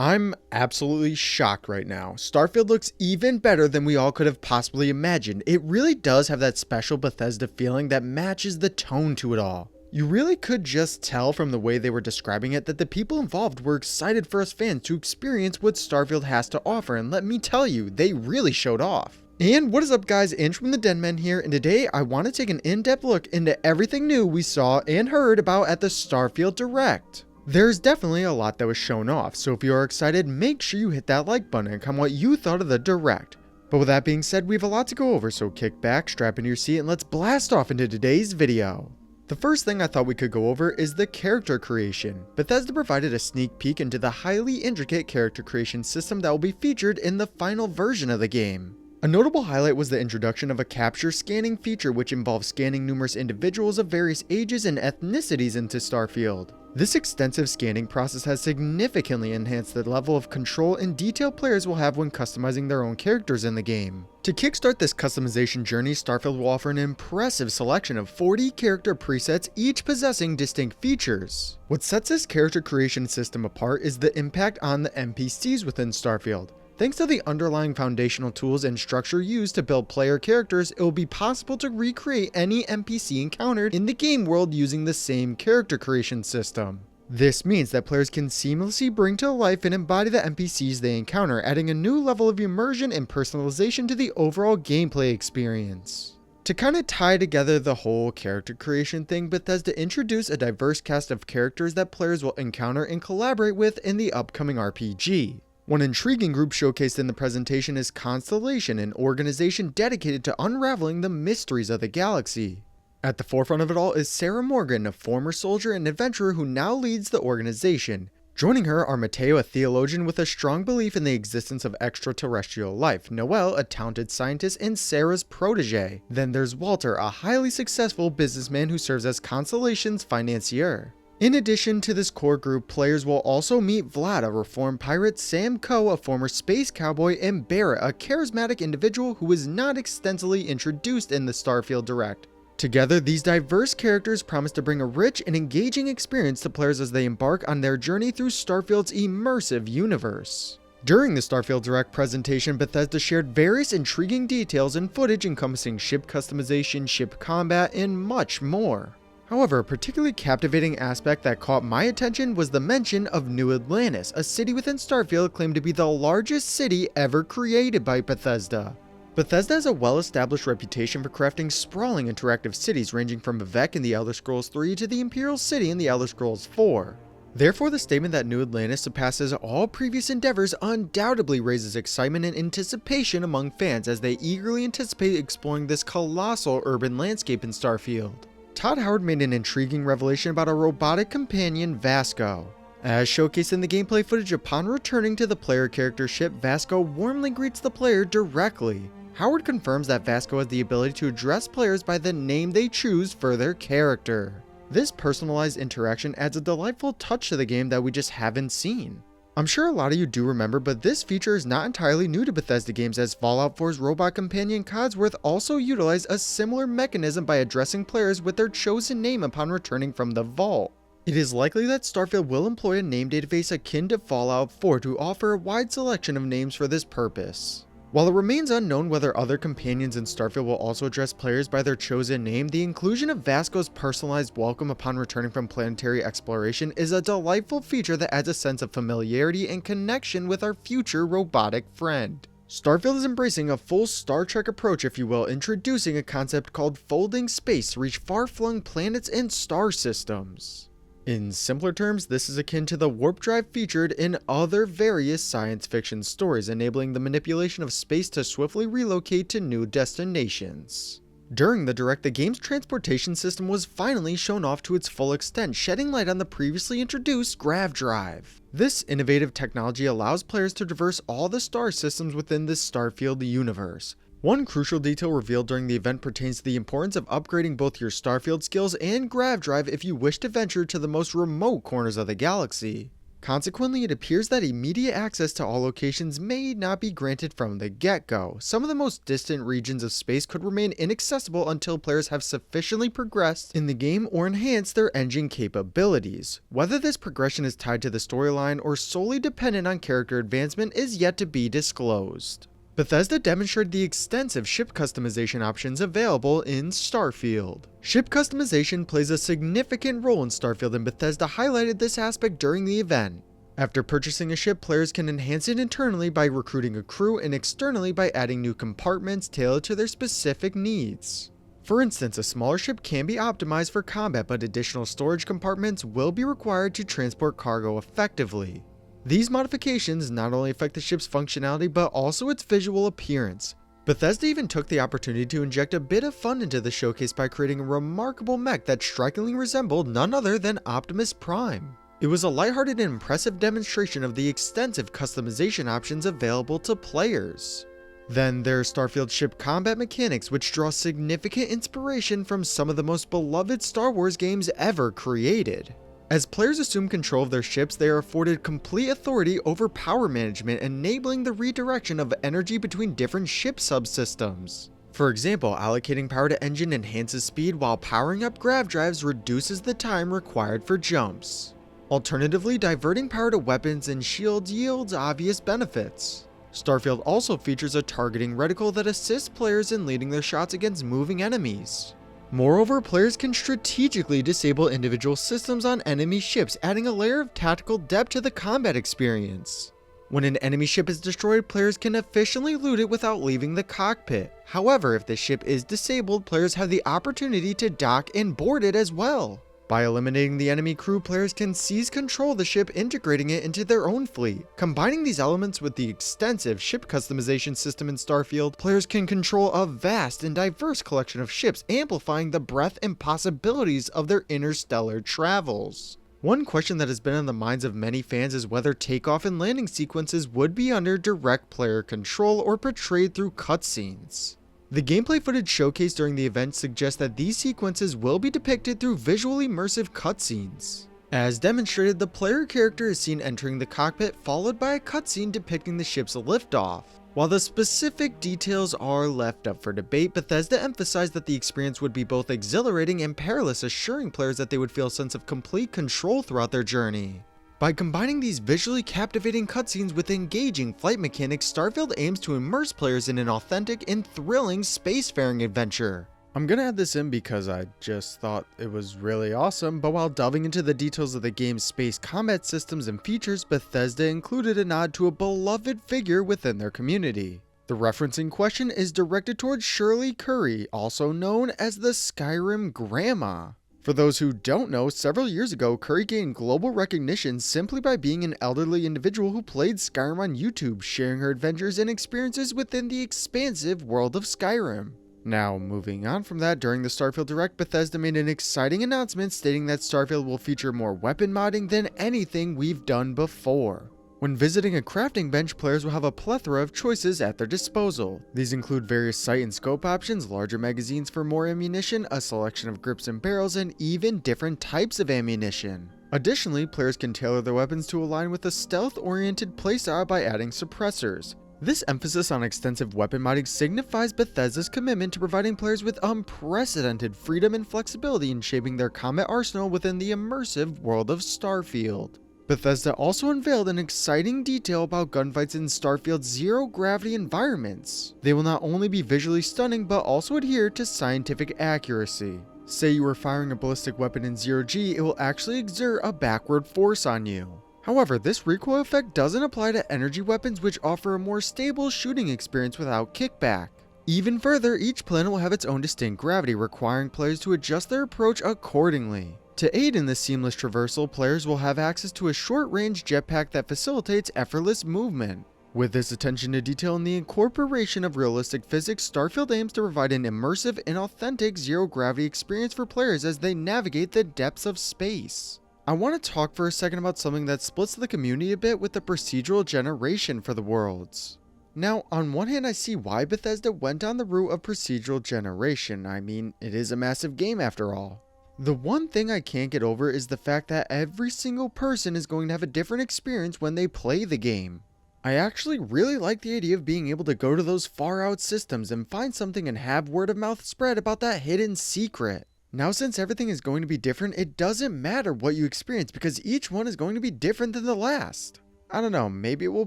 I'm absolutely shocked right now. Starfield looks even better than we all could have possibly imagined. It really does have that special Bethesda feeling that matches the tone to it all. You really could just tell from the way they were describing it that the people involved were excited for us fans to experience what Starfield has to offer, and let me tell you, they really showed off. And what is up guys, Inch from the Denman here, and today I want to take an in-depth look into everything new we saw and heard about at the Starfield Direct. There's definitely a lot that was shown off, so if you are excited, make sure you hit that like button and comment what you thought of the Direct. But with that being said, we have a lot to go over, so kick back, strap into your seat, and let's blast off into today's video. The first thing I thought we could go over is the character creation. Bethesda provided a sneak peek into the highly intricate character creation system that will be featured in the final version of the game. A notable highlight was the introduction of a capture scanning feature, which involves scanning numerous individuals of various ages and ethnicities into Starfield. This extensive scanning process has significantly enhanced the level of control and detail players will have when customizing their own characters in the game. To kickstart this customization journey, Starfield will offer an impressive selection of 40 character presets, each possessing distinct features. What sets this character creation system apart is the impact on the NPCs within Starfield. Thanks to the underlying foundational tools and structure used to build player characters, it will be possible to recreate any NPC encountered in the game world using the same character creation system. This means that players can seamlessly bring to life and embody the NPCs they encounter, adding a new level of immersion and personalization to the overall gameplay experience. To kind of tie together the whole character creation thing, Bethesda introduced a diverse cast of characters that players will encounter and collaborate with in the upcoming RPG. One intriguing group showcased in the presentation is Constellation, an organization dedicated to unraveling the mysteries of the galaxy. At the forefront of it all is Sarah Morgan, a former soldier and adventurer who now leads the organization. Joining her are Mateo, a theologian with a strong belief in the existence of extraterrestrial life, Noel, a talented scientist and Sarah's protege. Then there's Walter, a highly successful businessman who serves as Constellation's financier. In addition to this core group, players will also meet Vlad, a reformed pirate, Sam Coe, a former space cowboy, and Barrett, a charismatic individual who was not extensively introduced in the Starfield Direct. Together, these diverse characters promise to bring a rich and engaging experience to players as they embark on their journey through Starfield's immersive universe. During the Starfield Direct presentation, Bethesda shared various intriguing details and footage encompassing ship customization, ship combat, and much more. However, a particularly captivating aspect that caught my attention was the mention of New Atlantis, a city within Starfield claimed to be the largest city ever created by Bethesda. Bethesda has a well-established reputation for crafting sprawling interactive cities ranging from Vivec in the Elder Scrolls 3 to the Imperial City in the Elder Scrolls 4. Therefore, the statement that New Atlantis surpasses all previous endeavors undoubtedly raises excitement and anticipation among fans as they eagerly anticipate exploring this colossal urban landscape in Starfield. Todd Howard made an intriguing revelation about a robotic companion, Vasco. As showcased in the gameplay footage, upon returning to the player character ship, Vasco warmly greets the player directly. Howard confirms that Vasco has the ability to address players by the name they choose for their character. This personalized interaction adds a delightful touch to the game that we just haven't seen. I'm sure a lot of you do remember, but this feature is not entirely new to Bethesda games, as Fallout 4's robot companion Codsworth also utilized a similar mechanism by addressing players with their chosen name upon returning from the vault. It is likely that Starfield will employ a name database akin to Fallout 4 to offer a wide selection of names for this purpose. While it remains unknown whether other companions in Starfield will also address players by their chosen name, the inclusion of Vasco's personalized welcome upon returning from planetary exploration is a delightful feature that adds a sense of familiarity and connection with our future robotic friend. Starfield is embracing a full Star Trek approach, if you will, introducing a concept called folding space to reach far-flung planets and star systems. In simpler terms, this is akin to the warp drive featured in other various science fiction stories, enabling the manipulation of space to swiftly relocate to new destinations. During the Direct, the game's transportation system was finally shown off to its full extent, shedding light on the previously introduced grav drive. This innovative technology allows players to traverse all the star systems within the Starfield universe. One crucial detail revealed during the event pertains to the importance of upgrading both your Starfield skills and grav drive if you wish to venture to the most remote corners of the galaxy. Consequently, it appears that immediate access to all locations may not be granted from the get-go. Some of the most distant regions of space could remain inaccessible until players have sufficiently progressed in the game or enhanced their engine capabilities. Whether this progression is tied to the storyline or solely dependent on character advancement is yet to be disclosed. Bethesda demonstrated the extensive ship customization options available in Starfield. Ship customization plays a significant role in Starfield, and Bethesda highlighted this aspect during the event. After purchasing a ship, players can enhance it internally by recruiting a crew and externally by adding new compartments tailored to their specific needs. For instance, a smaller ship can be optimized for combat, but additional storage compartments will be required to transport cargo effectively. These modifications not only affect the ship's functionality but also its visual appearance. Bethesda even took the opportunity to inject a bit of fun into the showcase by creating a remarkable mech that strikingly resembled none other than Optimus Prime. It was a lighthearted and impressive demonstration of the extensive customization options available to players. Then there's Starfield ship combat mechanics, which draw significant inspiration from some of the most beloved Star Wars games ever created. As players assume control of their ships, they are afforded complete authority over power management, enabling the redirection of energy between different ship subsystems. For example, allocating power to engine enhances speed, while powering up grav drives reduces the time required for jumps. Alternatively, diverting power to weapons and shields yields obvious benefits. Starfield also features a targeting reticle that assists players in leading their shots against moving enemies. Moreover, players can strategically disable individual systems on enemy ships, adding a layer of tactical depth to the combat experience. When an enemy ship is destroyed, players can efficiently loot it without leaving the cockpit. However, if the ship is disabled, players have the opportunity to dock and board it as well. By eliminating the enemy crew, players can seize control of the ship, integrating it into their own fleet. Combining these elements with the extensive ship customization system in Starfield, players can control a vast and diverse collection of ships, amplifying the breadth and possibilities of their interstellar travels. One question that has been on the minds of many fans is whether takeoff and landing sequences would be under direct player control or portrayed through cutscenes. The gameplay footage showcased during the event suggests that these sequences will be depicted through visual immersive cutscenes. As demonstrated, the player character is seen entering the cockpit, followed by a cutscene depicting the ship's liftoff. While the specific details are left up for debate, Bethesda emphasized that the experience would be both exhilarating and perilous, assuring players that they would feel a sense of complete control throughout their journey. By combining these visually captivating cutscenes with engaging flight mechanics, Starfield aims to immerse players in an authentic and thrilling spacefaring adventure. I'm gonna add this in because I just thought it was really awesome, but while delving into the details of the game's space combat systems and features, Bethesda included a nod to a beloved figure within their community. The reference in question is directed towards Shirley Curry, also known as the Skyrim Grandma. For those who don't know, several years ago, Curry gained global recognition simply by being an elderly individual who played Skyrim on YouTube, sharing her adventures and experiences within the expansive world of Skyrim. Now, moving on from that, during the Starfield Direct, Bethesda made an exciting announcement stating that Starfield will feature more weapon modding than anything we've done before. When visiting a crafting bench, players will have a plethora of choices at their disposal. These include various sight and scope options, larger magazines for more ammunition, a selection of grips and barrels, and even different types of ammunition. Additionally, players can tailor their weapons to align with a stealth-oriented playstyle by adding suppressors. This emphasis on extensive weapon modding signifies Bethesda's commitment to providing players with unprecedented freedom and flexibility in shaping their combat arsenal within the immersive world of Starfield. Bethesda also unveiled an exciting detail about gunfights in Starfield's zero-gravity environments. They will not only be visually stunning, but also adhere to scientific accuracy. Say you are firing a ballistic weapon in zero-G, it will actually exert a backward force on you. However, this recoil effect doesn't apply to energy weapons, which offer a more stable shooting experience without kickback. Even further, each planet will have its own distinct gravity, requiring players to adjust their approach accordingly. To aid in this seamless traversal, players will have access to a short-range jetpack that facilitates effortless movement. With this attention to detail and the incorporation of realistic physics, Starfield aims to provide an immersive and authentic zero-gravity experience for players as they navigate the depths of space. I want to talk for a second about something that splits the community a bit with the procedural generation for the worlds. Now, on one hand, I see why Bethesda went down the route of procedural generation. I mean, it is a massive game after all. The one thing I can't get over is the fact that every single person is going to have a different experience when they play the game. I actually really like the idea of being able to go to those far out systems and find something and have word of mouth spread about that hidden secret. Now, since everything is going to be different, it doesn't matter what you experience because each one is going to be different than the last. I don't know, maybe it will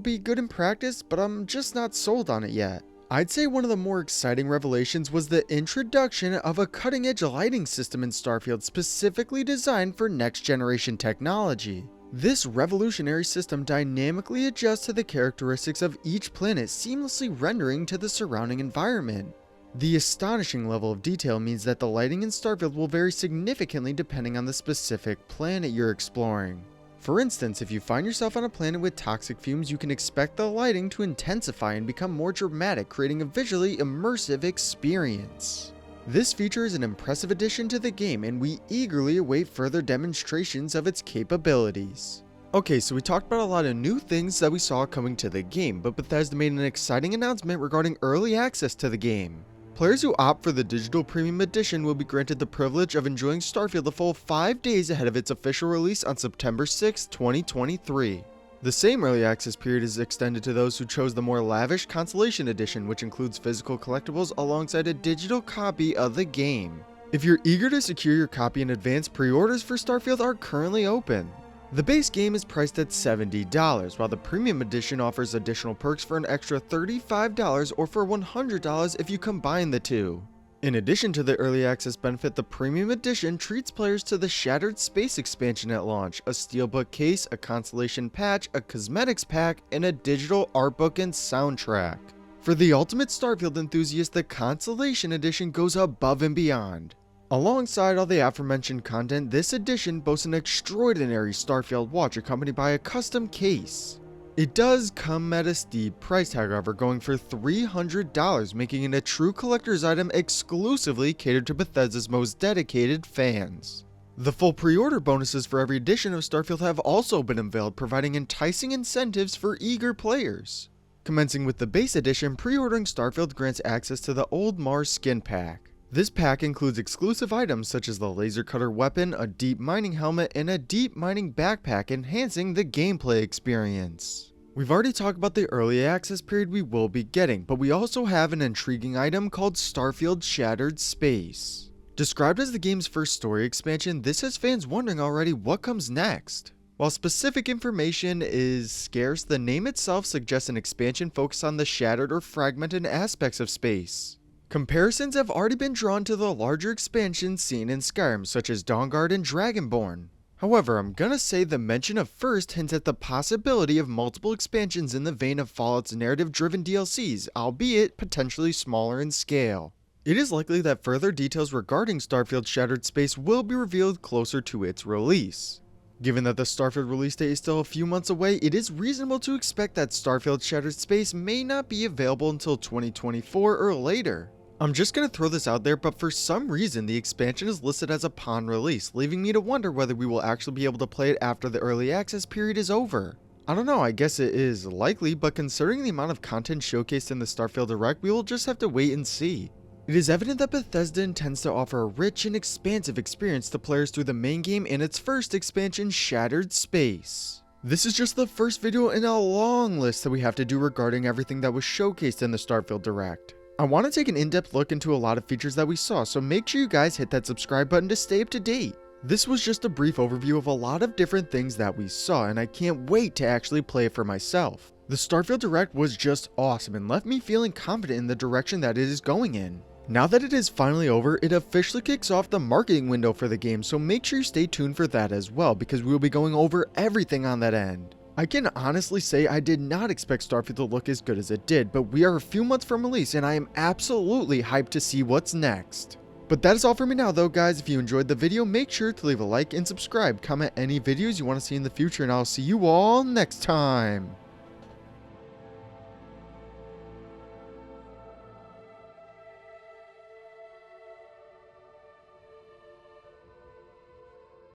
be good in practice, but I'm just not sold on it yet. I'd say one of the more exciting revelations was the introduction of a cutting-edge lighting system in Starfield specifically designed for next-generation technology. This revolutionary system dynamically adjusts to the characteristics of each planet, seamlessly rendering to the surrounding environment. The astonishing level of detail means that the lighting in Starfield will vary significantly depending on the specific planet you're exploring. For instance, if you find yourself on a planet with toxic fumes, you can expect the lighting to intensify and become more dramatic, creating a visually immersive experience. This feature is an impressive addition to the game, and we eagerly await further demonstrations of its capabilities. Okay, so we talked about a lot of new things that we saw coming to the game, but Bethesda made an exciting announcement regarding early access to the game. Players who opt for the digital premium edition will be granted the privilege of enjoying Starfield a full 5 days ahead of its official release on September 6, 2023. The same early access period is extended to those who chose the more lavish Constellation Edition, which includes physical collectibles alongside a digital copy of the game. If you're eager to secure your copy in advance, pre-orders for Starfield are currently open. The base game is priced at $70, while the Premium Edition offers additional perks for an extra $35 or for $100 if you combine the two. In addition to the early access benefit, the Premium Edition treats players to the Shattered Space expansion at launch, a steelbook case, a Constellation patch, a cosmetics pack, and a digital artbook and soundtrack. For the ultimate Starfield enthusiast, the Constellation Edition goes above and beyond. Alongside all the aforementioned content, this edition boasts an extraordinary Starfield watch accompanied by a custom case. It does come at a steep price, however, going for $300, making it a true collector's item exclusively catered to Bethesda's most dedicated fans. The full pre-order bonuses for every edition of Starfield have also been unveiled, providing enticing incentives for eager players. Commencing with the base edition, pre-ordering Starfield grants access to the Old Mars skin pack. This pack includes exclusive items such as the laser cutter weapon, a deep mining helmet, and a deep mining backpack, enhancing the gameplay experience. We've already talked about the early access period we will be getting, but we also have an intriguing item called Starfield Shattered Space. Described as the game's first story expansion, this has fans wondering already what comes next. While specific information is scarce, the name itself suggests an expansion focused on the shattered or fragmented aspects of space. Comparisons have already been drawn to the larger expansions seen in Skyrim, such as Dawnguard and Dragonborn. However, I'm gonna say the mention of first hints at the possibility of multiple expansions in the vein of Fallout's narrative-driven DLCs, albeit potentially smaller in scale. It is likely that further details regarding Starfield Shattered Space will be revealed closer to its release. Given that the Starfield release date is still a few months away, it is reasonable to expect that Starfield Shattered Space may not be available until 2024 or later. I'm just gonna throw this out there, but for some reason the expansion is listed as upon release, leaving me to wonder whether we will actually be able to play it after the early access period is over. I don't know, I guess it is likely, but considering the amount of content showcased in the Starfield Direct, we will just have to wait and see. It is evident that Bethesda intends to offer a rich and expansive experience to players through the main game and its first expansion, Shattered Space. This is just the first video in a long list that we have to do regarding everything that was showcased in the Starfield Direct. I want to take an in-depth look into a lot of features that we saw, so make sure you guys hit that subscribe button to stay up to date. This was just a brief overview of a lot of different things that we saw, and I can't wait to actually play it for myself. The Starfield Direct was just awesome and left me feeling confident in the direction that it is going in. Now that it is finally over, it officially kicks off the marketing window for the game, so make sure you stay tuned for that as well, because we will be going over everything on that end. I can honestly say I did not expect Starfield to look as good as it did, but we are a few months from release and I am absolutely hyped to see what's next. But that is all for me now though, guys. If you enjoyed the video, make sure to leave a like and subscribe, comment any videos you want to see in the future, and I'll see you all next time.